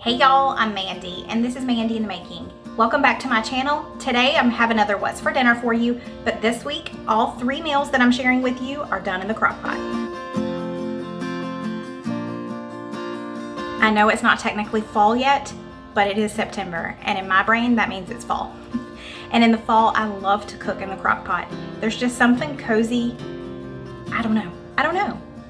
Hey y'all, I'm Mandy, and this is Mandy in the Making. Welcome back to my channel. Today I have another What's for Dinner for you, but this week, all 3 meals that I'm sharing with you are done in the Crock-Pot. I know it's not technically fall yet, but it is September, and in my brain, that means it's fall. And in the fall, I love to cook in the Crock-Pot. There's just something cozy. I don't know.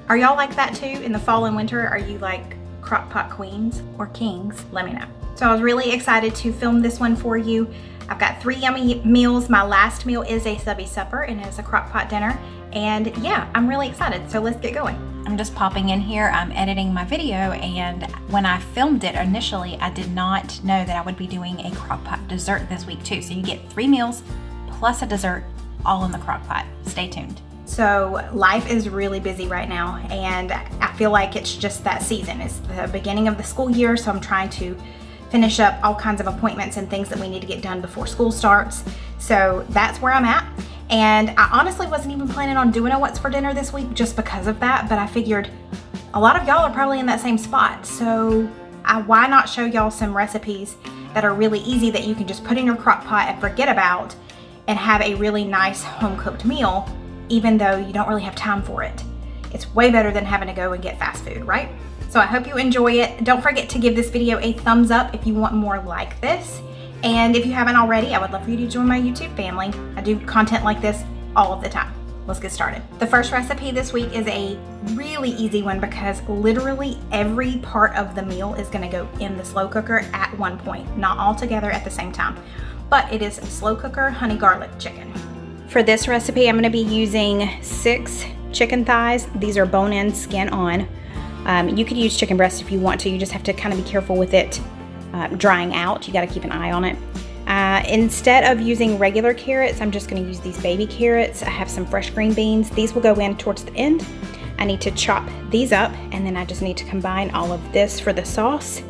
Are y'all like that too? In the fall and winter, are you like Crock-Pot queens or kings? Let me know. So I was really excited to film this one for you. I've got 3 yummy meals. My last meal is a Subbie supper and it is a Crock-Pot dinner. And yeah, I'm really excited. So let's get going. I'm just popping in here. I'm editing my video, and when I filmed it initially, I did not know that I would be doing a Crock-Pot dessert this week too. So you get 3 meals plus a dessert all in the Crock-Pot. Stay tuned. So life is really busy right now, and I feel like it's just that season. It's the beginning of the school year, so I'm trying to finish up all kinds of appointments and things that we need to get done before school starts. So that's where I'm at. And I honestly wasn't even planning on doing a What's for Dinner this week just because of that, but I figured a lot of y'all are probably in that same spot. So why not show y'all some recipes that are really easy that you can just put in your Crock-Pot and forget about and have a really nice home-cooked meal, even though you don't really have time for it. It's way better than having to go and get fast food, right? So I hope you enjoy it. Don't forget to give this video a thumbs up if you want more like this. And if you haven't already, I would love for you to join my YouTube family. I do content like this all of the time. Let's get started. The first recipe this week is a really easy one because literally every part of the meal is gonna go in the slow cooker at one point, not all together at the same time. But it is slow cooker honey garlic chicken. For this recipe, I'm gonna be using 6 chicken thighs. These are bone-in, skin on. You could use chicken breast if you want to. You just have to kind of be careful with it drying out. You gotta keep an eye on it. Instead of using regular carrots, I'm just gonna use these baby carrots. I have some fresh green beans. These will go in towards the end. I need to chop these up, and then I just need to combine all of this for the sauce.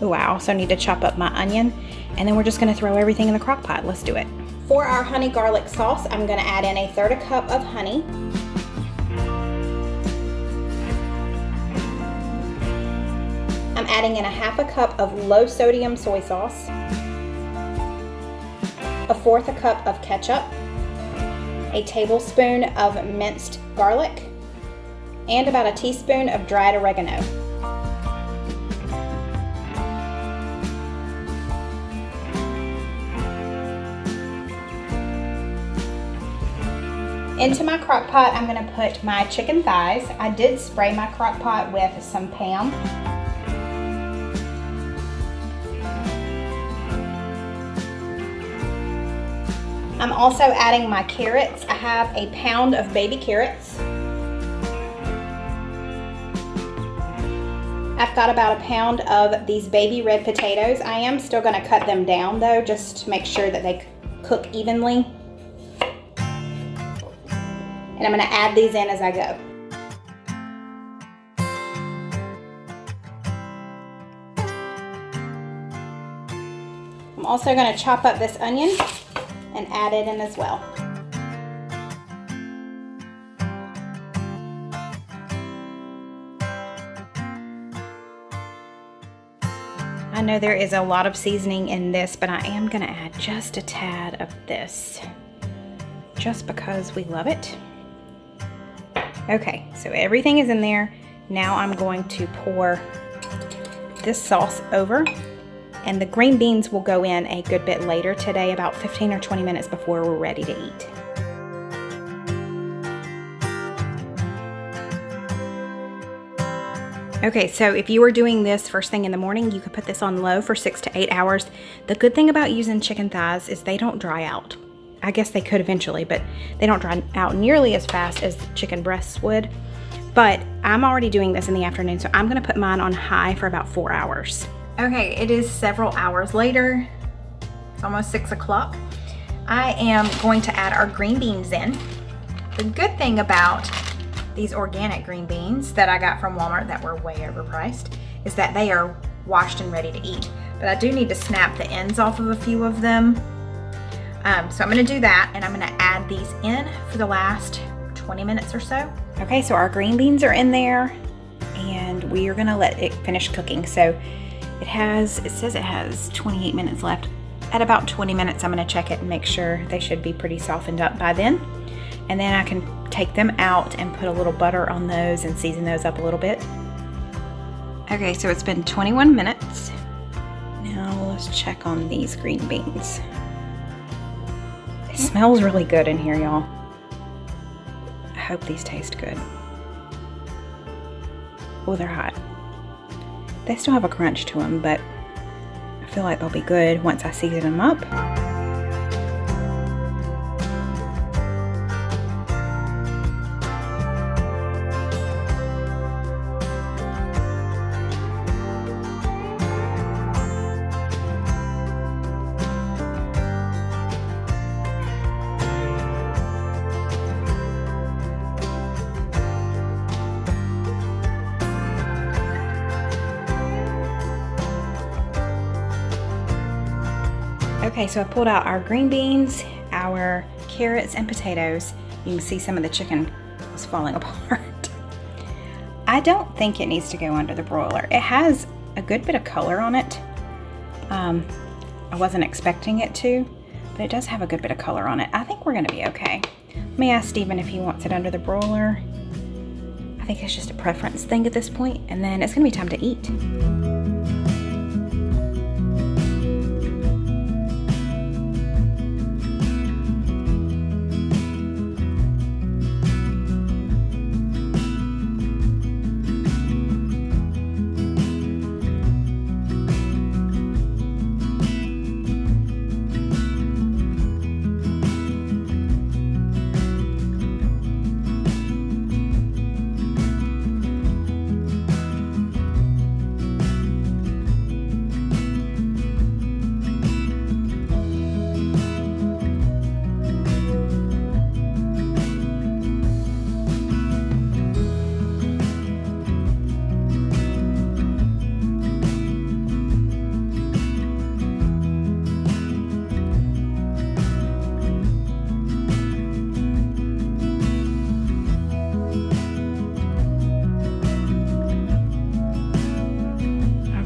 Oh, I also need to chop up my onion, and then we're just gonna throw everything in the crock pot. Let's do it. For our honey garlic sauce, I'm gonna add in 1/3 cup of honey. I'm adding in 1/2 cup of low sodium soy sauce, 1/4 cup of ketchup, a tablespoon of minced garlic, and about a teaspoon of dried oregano. Into my crock pot, I'm gonna put my chicken thighs. I did spray my crock pot with some Pam. I'm also adding my carrots. I have a pound of baby carrots. I've got about a pound of these baby red potatoes. I am still gonna cut them down though, just to make sure that they cook evenly. And I'm gonna add these in as I go. I'm also gonna chop up this onion and add it in as well. I know there is a lot of seasoning in this, but I am gonna add just a tad of this, just because we love it. Okay, so everything is in there. Now I'm going to pour this sauce over, and the green beans will go in a good bit later today, about 15 or 20 minutes before we're ready to eat. Okay, so if you were doing this first thing in the morning, you could put this on low for 6 to 8 hours. The good thing about using chicken thighs is they don't dry out. I guess they could eventually, but they don't dry out nearly as fast as chicken breasts would. But I'm already doing this in the afternoon, so I'm gonna put mine on high for about 4 hours. Okay, it is several hours later. It's almost 6 o'clock. I am going to add our green beans in. The good thing about these organic green beans that I got from Walmart that were way overpriced is that they are washed and ready to eat. But I do need to snap the ends off of a few of them. So I'm gonna do that, and I'm gonna add these in for the last 20 minutes or so. Okay, so our green beans are in there, and we are gonna let it finish cooking. So It says it has 28 minutes left. At about 20 minutes, I'm gonna check it and make sure they should be pretty softened up by then. And then I can take them out and put a little butter on those and season those up a little bit. Okay, so it's been 21 minutes. Now let's check on these green beans. It smells really good in here, y'all. I hope these taste good. Oh, they're hot. They still have a crunch to them, but I feel like they'll be good once I season them up. Okay, so I pulled out our green beans, our carrots, and potatoes. You can see some of the chicken is falling apart. I don't think it needs to go under the broiler. It has a good bit of color on it. I wasn't expecting it to, but it does have a good bit of color on it. I think we're gonna be okay. Let me ask Steven if he wants it under the broiler. I think it's just a preference thing at this point, and then it's gonna be time to eat.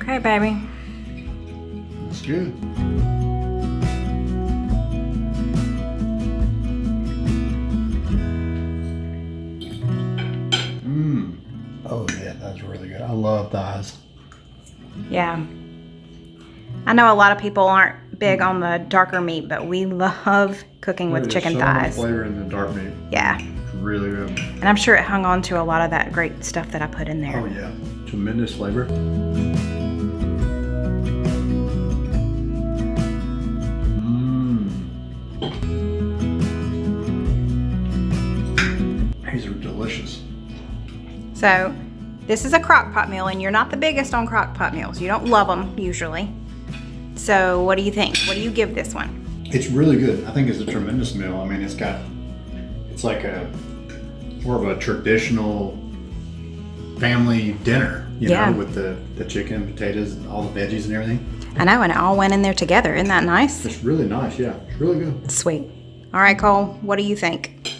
Okay, baby. It's good. Oh yeah, that's really good. I love thighs. Yeah. I know a lot of people aren't big on the darker meat, but we love cooking with chicken thighs. So much flavor in the dark meat. Yeah. It's really good. And I'm sure it hung on to a lot of that great stuff that I put in there. Oh yeah, tremendous flavor. These are delicious. So this is a Crock-Pot meal, and you're not the biggest on Crock-Pot meals. You don't love them usually. So what do you think? What do you give this one? It's really good. I think it's a tremendous meal. I mean, it's like a more of a traditional family dinner, you know, with the chicken, potatoes, and all the veggies and everything. I know, and it all went in there together. Isn't that nice? It's really nice, yeah. It's really good. Sweet. All right, Cole, what do you think?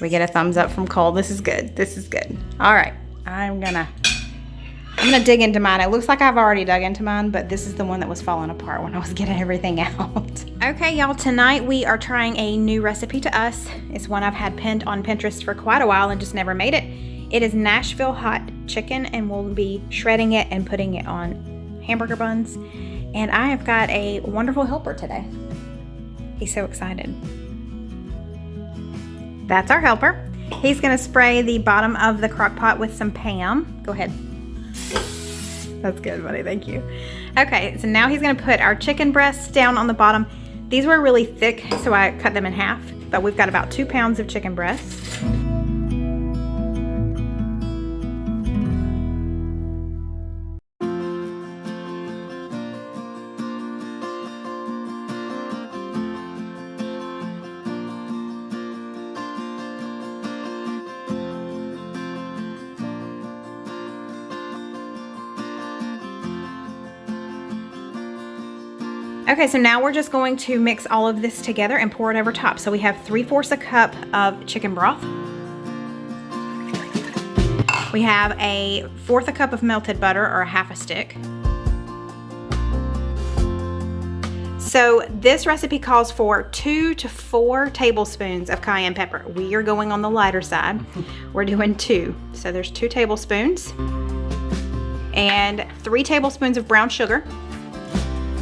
We get a thumbs up from Cole. This is good. This is good. All right, I'm gonna dig into mine. It looks like I've already dug into mine, but this is the one that was falling apart when I was getting everything out. Okay, y'all, tonight we are trying a new recipe to us. It's one I've had pinned on Pinterest for quite a while and just never made it. It is Nashville hot chicken, and we'll be shredding it and putting it on hamburger buns. And I have got a wonderful helper today. He's so excited. That's our helper. He's gonna spray the bottom of the crock pot with some Pam. Go ahead. That's good, buddy, thank you. Okay, so now he's gonna put our chicken breasts down on the bottom. These were really thick, so I cut them in half, but we've got about 2 pounds of chicken breasts. Okay, so now we're just going to mix all of this together and pour it over top. So we have 3/4 a cup of chicken broth. We have 1/4 a cup of melted butter, or a half a stick. So this recipe calls for 2 to 4 tablespoons of cayenne pepper. We are going on the lighter side. We're doing 2. So there's 2 tablespoons and 3 tablespoons of brown sugar,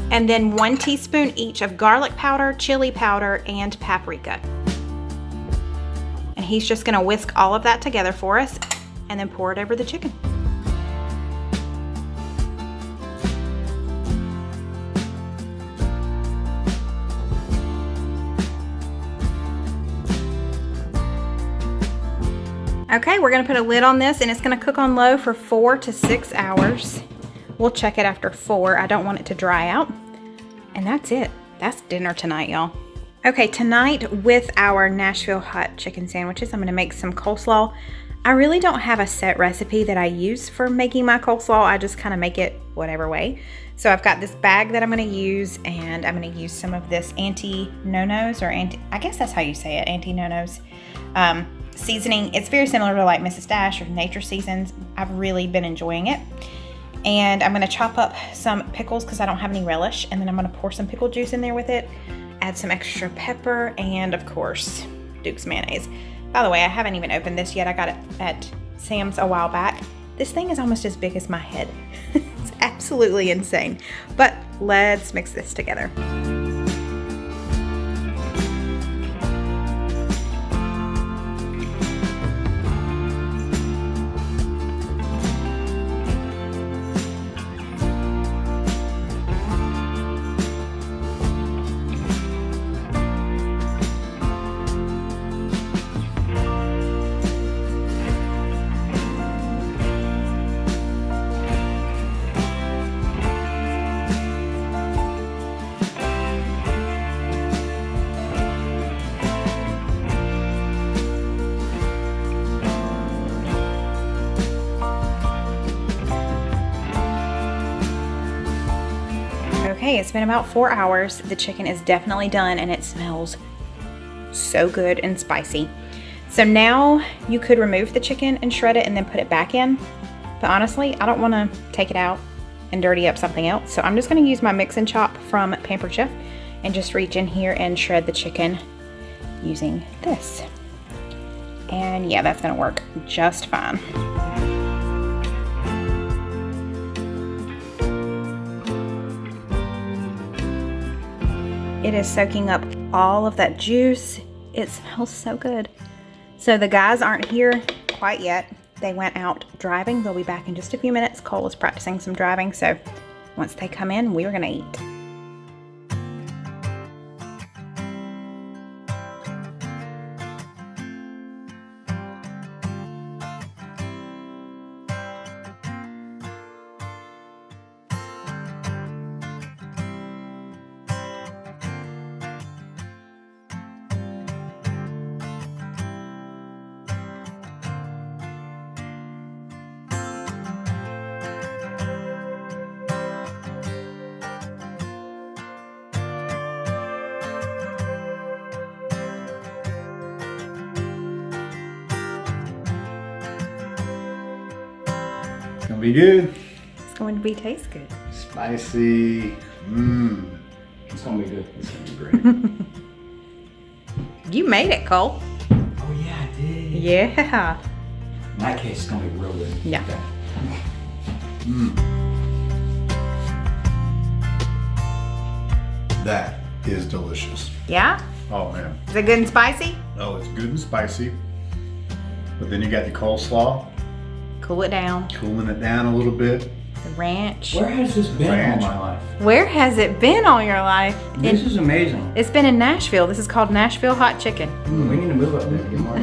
and then 1 teaspoon each of garlic powder, chili powder, and paprika. And he's just gonna whisk all of that together for us and then pour it over the chicken. Okay, we're gonna put a lid on this and it's gonna cook on low for 4 to 6 hours. We'll check it after 4. I don't want it to dry out. And that's it. That's dinner tonight, y'all. Okay, tonight with our Nashville hot chicken sandwiches, I'm gonna make some coleslaw. I really don't have a set recipe that I use for making my coleslaw. I just kind of make it whatever way. So I've got this bag that I'm gonna use, and I'm gonna use some of this Auntie Nono's, or I guess that's how you say it, Auntie Nono's seasoning. It's very similar to like Mrs. Dash or Nature Seasons. I've really been enjoying it. And I'm gonna chop up some pickles because I don't have any relish, and then I'm gonna pour some pickle juice in there with it, add some extra pepper, and of course, Duke's mayonnaise. By the way, I haven't even opened this yet. I got it at Sam's a while back. This thing is almost as big as my head. It's absolutely insane. But let's mix this together. Okay, it's been about 4 hours. The chicken is definitely done and it smells so good and spicy. So now you could remove the chicken and shred it and then put it back in. But honestly, I don't want to take it out and dirty up something else. So I'm just going to use my mix and chop from Pampered Chef and just reach in here and shred the chicken using this. And yeah, that's going to work just fine. It is soaking up all of that juice. It smells so good. So the guys aren't here quite yet. They went out driving. They'll be back in just a few minutes. Cole is practicing some driving, so once they come in, we're gonna eat. It's gonna be good. It's going to be taste good. Spicy. Mmm. It's gonna be good. It's gonna be great. You made it, Cole. Oh yeah, I did. Yeah. In that case, it's gonna be real good. Yeah. Okay. Mmm. That is delicious. Yeah? Oh man. Is it good and spicy? Oh, it's good and spicy. But then you got the coleslaw, Cool it down. cooling it down a little bit. The ranch. Where has this been Ranch. all my life? Where has it been all your life? This is amazing. It's been in Nashville. This is called Nashville hot chicken. We need to move up there to get more.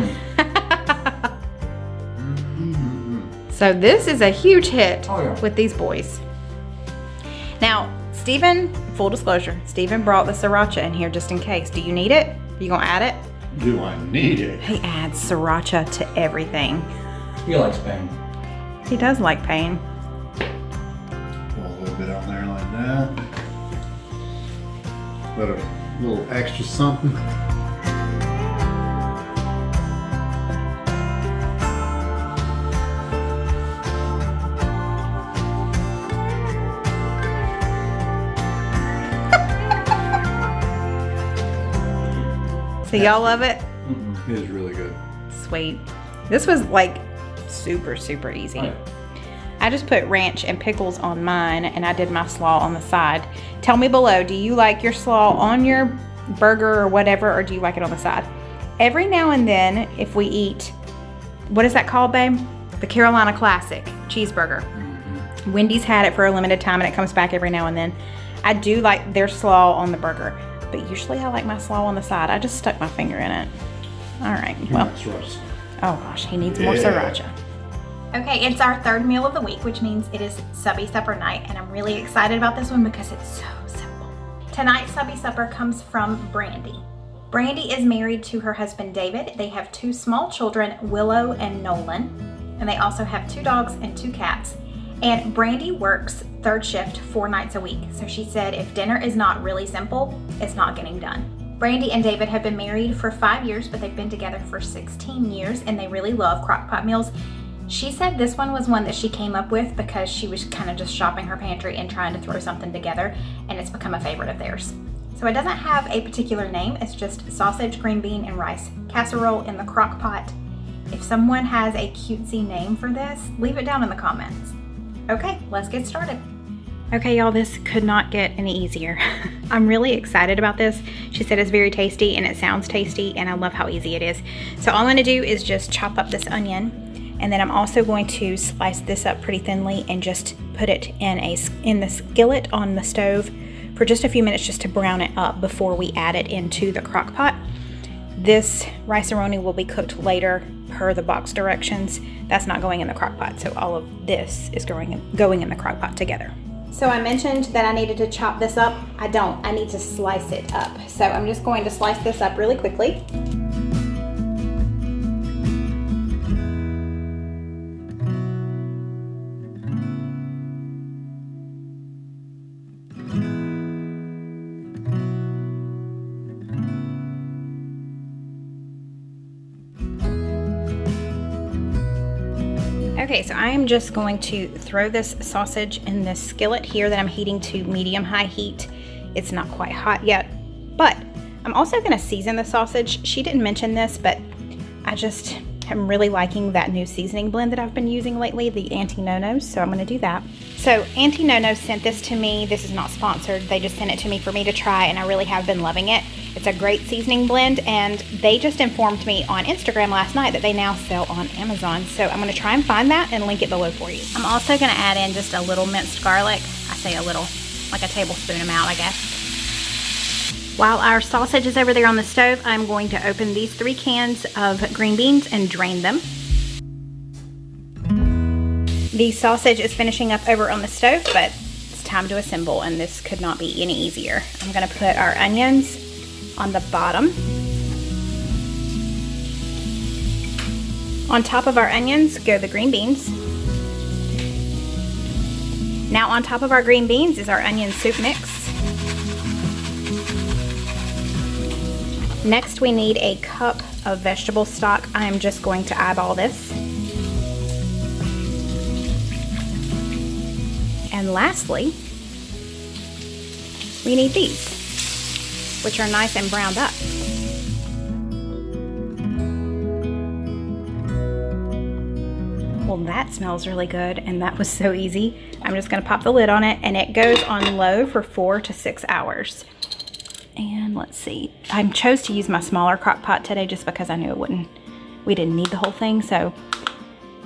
So this is a huge hit Oh, yeah. with these boys. Now, Stephen, full disclosure, Stephen brought the sriracha in here just in case. Do you need it? You gonna add it? Do I need it? He adds sriracha to everything. He likes pain. He does like pain. Pull a little bit on there like that. Put a little extra something. So y'all love it? It is really good. Sweet. This was like super, super easy. Right. I just put ranch and pickles on mine, and I did my slaw on the side. Tell me below, do you like your slaw on your burger or whatever, or do you like it on the side? Every now and then, if we eat, what is that called, babe? The Carolina Classic cheeseburger. Wendy's had it for a limited time, and it comes back every now and then. I do like their slaw on the burger, but usually I like my slaw on the side. I just stuck my finger in it. All right, well. Oh gosh, he needs more sriracha. Okay, it's our third meal of the week, which means it is Subbie supper night, and I'm really excited about this one because it's so simple. Tonight's Subbie supper comes from Brandi. Brandi is married to her husband David. They have 2 small children, Willow and Nolan, and they also have 2 dogs and 2 cats. And Brandi works 3rd shift 4 nights a week, so she said if dinner is not really simple, it's not getting done. Brandi and David have been married for 5 years, but they've been together for 16 years, and they really love Crock-Pot meals. She said this one was one that she came up with because she was kind of just shopping her pantry and trying to throw something together, and it's become a favorite of theirs. So it doesn't have a particular name, it's just sausage, green bean, and rice casserole in the Crock-Pot. If someone has a cutesy name for this, leave it down in the comments. Okay, let's get started. Okay, y'all, this could not get any easier. I'm really excited about this. She said it's very tasty and it sounds tasty, and I love how easy it is. So all I'm gonna do is just chop up this onion, and then I'm also going to slice this up pretty thinly and just put it in the skillet on the stove for just a few minutes just to brown it up before we add it into the crock pot. This rice-a-roni will be cooked later per the box directions. That's not going in the crock pot, so all of this is going in the crock pot together. So I mentioned that I needed to chop this up. I don't, I need to slice it up. So I'm just going to slice this up really quickly. Okay, so I am just going to throw this sausage in this skillet here that I'm heating to medium-high heat. It's not quite hot yet, but I'm also gonna season the sausage. She didn't mention this, but I just am really liking that new seasoning blend that I've been using lately, the Auntie Nono, so I'm gonna do that. So Auntie Nono sent this to me. This is not sponsored. They just sent it to me for me to try, and I really have been loving it. It's a great seasoning blend, and they just informed me on Instagram last night that they now sell on Amazon. So I'm gonna try and find that and link it below for you. I'm also gonna add in just a little minced garlic. I say a little, like a tablespoon amount, I guess. While our sausage is over there on the stove, I'm going to open these 3 cans of green beans and drain them. The sausage is finishing up over on the stove, but it's time to assemble, and this could not be any easier. I'm gonna put our onions on the bottom. On top of our onions go the green beans. Now on top of our green beans is our onion soup mix. Next we need a cup of vegetable stock. I'm just going to eyeball this. And lastly, we need these, which are nice and browned up. Well, that smells really good, and that was so easy. I'm just gonna pop the lid on it, and it goes on low for 4 to 6 hours. And let's see, I chose to use my smaller crock pot today just because I knew we didn't need the whole thing, so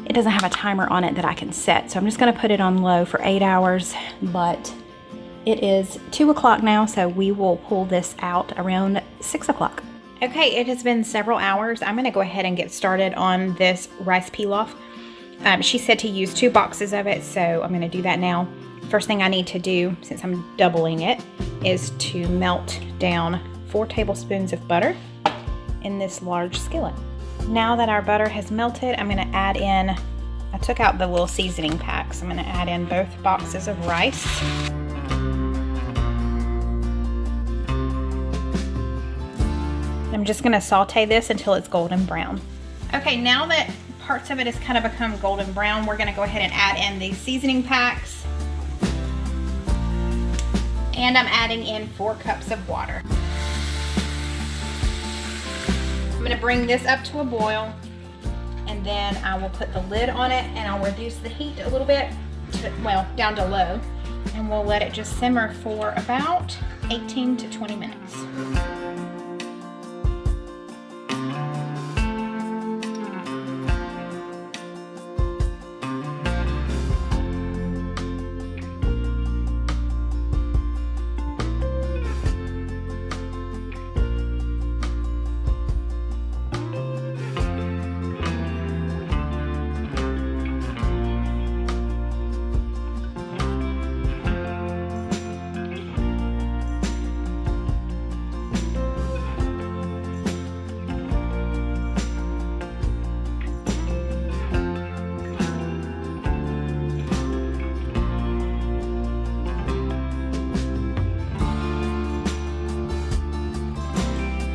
it doesn't have a timer on it that I can set. So I'm just gonna put it on low for 8 hours, but it is 2 o'clock now, so we will pull this out around 6 o'clock. Okay, it has been several hours. I'm gonna go ahead and get started on this rice pilaf. She said to use 2 boxes of it, so I'm gonna do that now. First thing I need to do, since I'm doubling it, is to melt down 4 tablespoons of butter in this large skillet. Now that our butter has melted, I'm gonna add in, I took out the little seasoning packs. I'm gonna add in both boxes of rice. I'm just gonna saute this until it's golden brown. Okay, now that parts of it has kind of become golden brown, we're gonna go ahead and add in these seasoning packs. And I'm adding in 4 cups of water. I'm gonna bring this up to a boil, and then I will put the lid on it, and I'll reduce the heat a little bit, well, down to low, and we'll let it just simmer for about 18 to 20 minutes.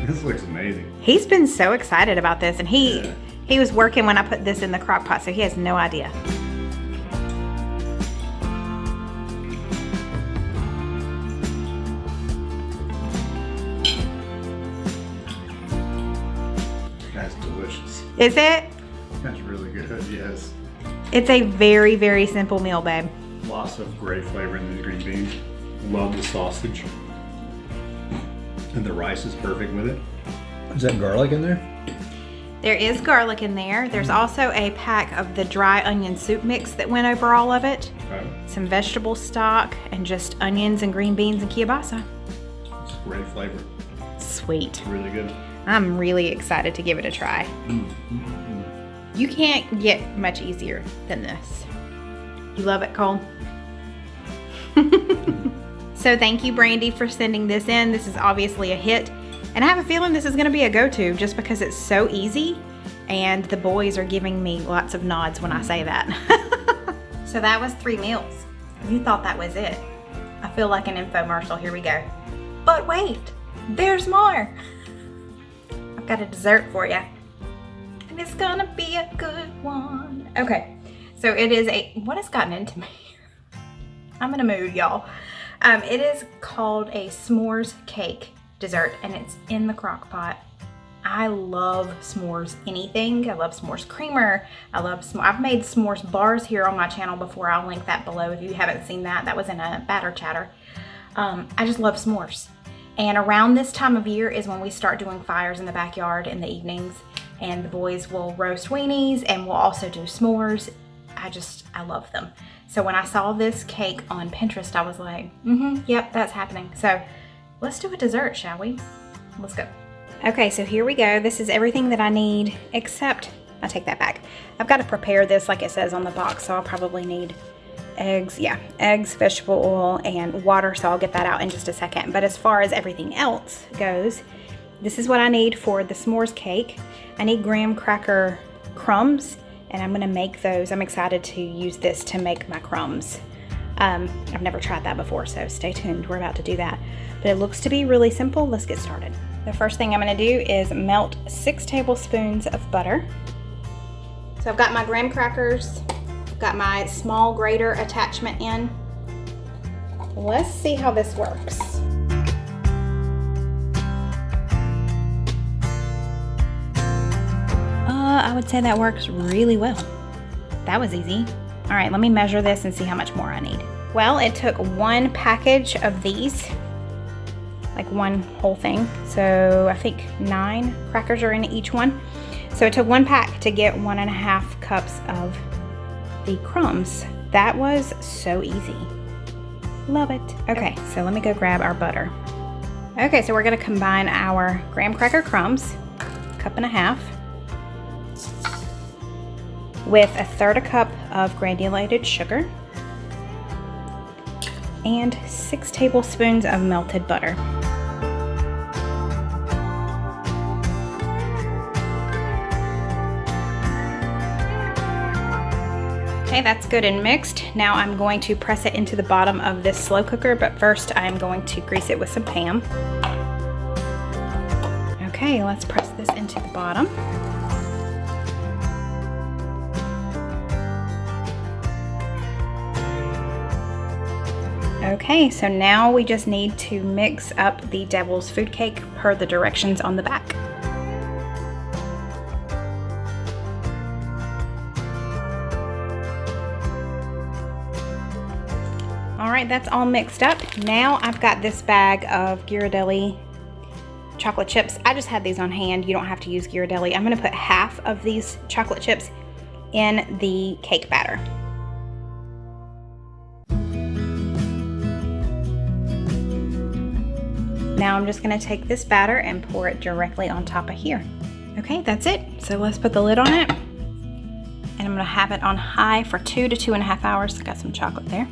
This looks amazing. He's been so excited about this, and he was working when I put this in the crock pot, so he has no idea. That's delicious. Is it? That's really good, yes. It's a very, very simple meal, babe. Lots of great flavor in these green beans. Love the sausage. And the rice is perfect with it. Is that garlic in there? There is garlic in there. There's also a pack of the dry onion soup mix that went over all of it. Okay. Some vegetable stock and just onions and green beans and kielbasa. It's great flavor. Sweet. It's really good. I'm really excited to give it a try. You can't get much easier than this. You love it, Cole? So thank you, Brandi, for sending this in. This is obviously a hit. And I have a feeling this is gonna be a go-to just because it's so easy and the boys are giving me lots of nods when I say that. So that was 3 meals. You thought that was it. I feel like an infomercial, here we go. But wait, there's more. I've got a dessert for you. And it's gonna be a good one. Okay, so it is what has gotten into me? I'm in a mood, y'all. It is called a s'mores cake dessert, and it's in the crock pot. I love s'mores anything. I love s'mores creamer. I've made s'mores bars here on my channel before. I'll link that below if you haven't seen that. That was in a batter chatter. I just love s'mores. And around this time of year is when we start doing fires in the backyard in the evenings, and the boys will roast weenies and we'll also do s'mores. I love them. So when I saw this cake on Pinterest, I was like, yep, that's happening. So let's do a dessert, shall we? Let's go. Okay, so here we go. This is everything that I need, except, I take that back. I've got to prepare this like it says on the box, so I'll probably need eggs, eggs, vegetable oil, and water, so I'll get that out in just a second. But as far as everything else goes, this is what I need for the s'mores cake. I need graham cracker crumbs, and I'm gonna make those. I'm excited to use this to make my crumbs. I've never tried that before, so stay tuned. We're about to do that. But it looks to be really simple. Let's get started. The first thing I'm gonna do is melt 6 tablespoons of butter. So I've got my graham crackers, got my small grater attachment in. Let's see how this works. I would say that works really well. That was easy. All right, let me measure this and see how much more I need. Well, it took 1 package of these, like one whole thing. So I think 9 crackers are in each one. So it took 1 pack to get 1.5 cups of the crumbs. That was so easy. Love it. Okay, so let me go grab our butter. Okay, so we're gonna combine our graham cracker crumbs, 1.5 cups, with 1/3 cup of granulated sugar and 6 tablespoons of melted butter. Okay, that's good and mixed. Now I'm going to press it into the bottom of this slow cooker, but first I'm going to grease it with some Pam. Okay, let's press this into the bottom. Okay, so now we just need to mix up the devil's food cake per the directions on the back. right, that's all mixed up. Now I've got this bag of Ghirardelli chocolate chips. I just had these on hand. You don't have to use Ghirardelli. I'm gonna put half of these chocolate chips in the cake batter. Now I'm just gonna take this batter and pour it directly on top of here. Okay, that's it. So let's put the lid on it. And I'm gonna have it on high for 2 to 2.5 hours. Got some chocolate there.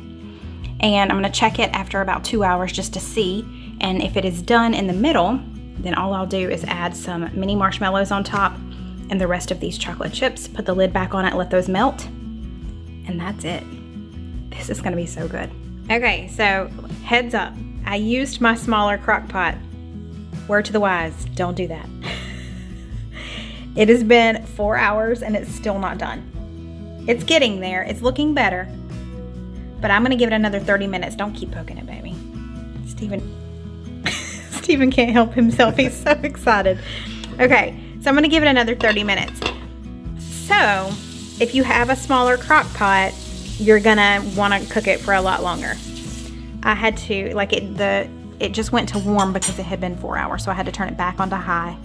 And I'm gonna check it after about 2 hours just to see. And if it is done in the middle, then all I'll do is add some mini marshmallows on top and the rest of these chocolate chips. Put the lid back on it, let those melt. And that's it. This is gonna be so good. Okay, so heads up. I used my smaller Crock-Pot. Word to the wise, don't do that. It has been 4 hours and it's still not done. It's getting there, it's looking better, but I'm gonna give it another 30 minutes. Don't keep poking it, baby. Steven can't help himself, he's so excited. Okay, so I'm gonna give it another 30 minutes. So, if you have a smaller Crock-Pot, you're gonna wanna cook it for a lot longer. I had to, like it just went to warm because it had been 4 hours, so I had to turn it back onto high.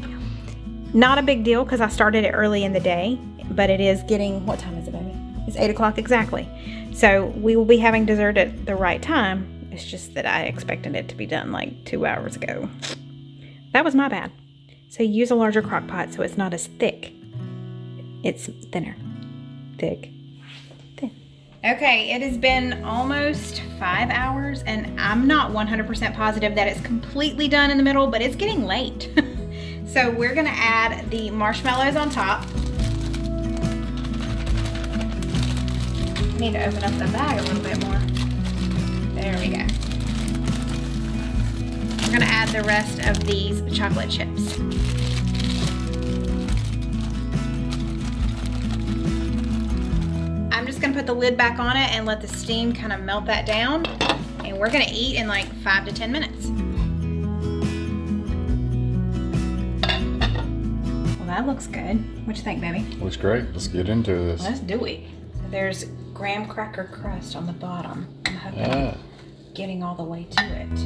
Not a big deal because I started it early in the day, but it is getting, what time is it, baby? It's 8 o'clock exactly. So we will be having dessert at the right time. It's just that I expected it to be done like 2 hours ago. That was my bad. So use a larger crock pot so it's not as thick. It's thinner. Thick. Okay, it has been almost 5 hours and I'm not 100% positive that it's completely done in the middle, but it's getting late. So we're gonna add the marshmallows on top. I need to open up the bag a little bit more. There we go. We're gonna add the rest of these chocolate chips. I'm just gonna put the lid back on it and let the steam kind of melt that down. And we're gonna eat in like 5 to 10 minutes. Well, that looks good. What you think, baby? Looks great. Let's get into this. Let's do it. So there's graham cracker crust on the bottom. I'm hoping getting all the way to it.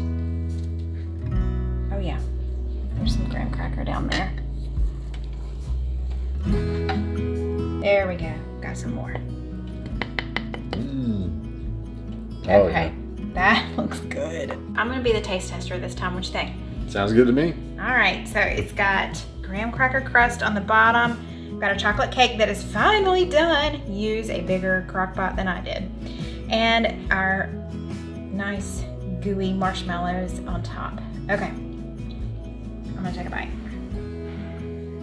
Oh yeah, there's some graham cracker down there. There we go. Got some more. Oh, okay, yeah. That looks good. I'm gonna be the taste tester this time. What you think? Sounds good to me. All right, so it's got graham cracker crust on the bottom. Got a chocolate cake that is finally done. Use a bigger crock-pot than I did. And our nice gooey marshmallows on top. Okay, I'm gonna take a bite.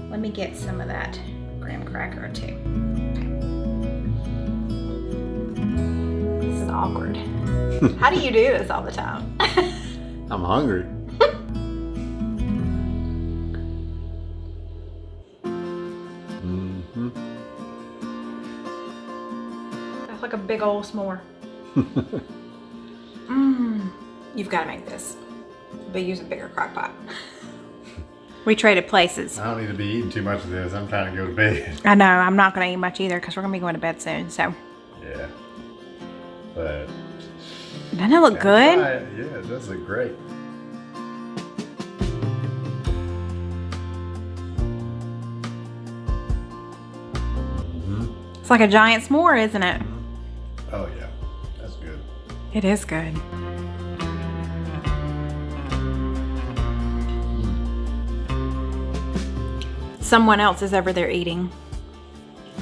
Let me get some of that graham cracker too. This is awkward. How do you do this all the time? I'm hungry. That's like a big old s'more. You've got to make this, but use a bigger crock pot. We traded places. I don't need to be eating too much of this. I'm trying to go to bed. I know, I'm not going to eat much either because we're going to be going to bed soon, so. Yeah. But. Doesn't it look good? Yeah, it does look great. It's like a giant s'more, isn't it? Oh yeah, that's good. It is good. Someone else is over there eating.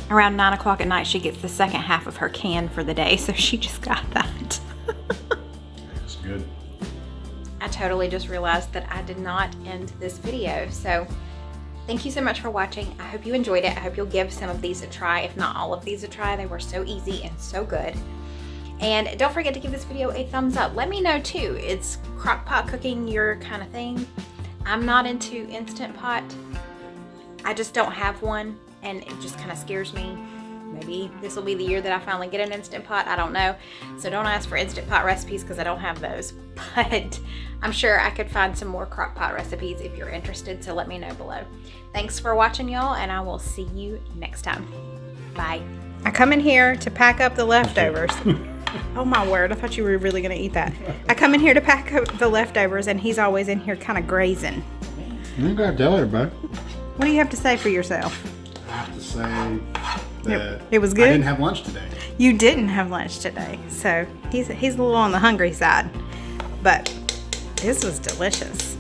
Around 9 o'clock at night, she gets the second half of her can for the day, so she just got that. It's good. I totally just realized that I did not end this video, so thank you so much for watching. I hope you enjoyed it. I hope you'll give some of these a try, if not all of these a try. They were so easy and so good. And don't forget to give this video a thumbs up. Let me know too, is crock-pot cooking your kind of thing? I'm not into Instant Pot. I just don't have one and it just kind of scares me. Maybe this will be the year that I finally get an Instant Pot. I don't know. So don't ask for Instant Pot recipes because I don't have those. But I'm sure I could find some more Crock-Pot recipes if you're interested. So let me know below. Thanks for watching, y'all, and I will see you next time. Bye. I come in here to pack up the leftovers. Oh my word, I thought you were really going to eat that. I come in here to pack up the leftovers and he's always in here kind of grazing. You gotta tell everybody. What do you have to say for yourself? I have to say that It was good? I didn't have lunch today. You didn't have lunch today, so he's a little on the hungry side. But this was delicious.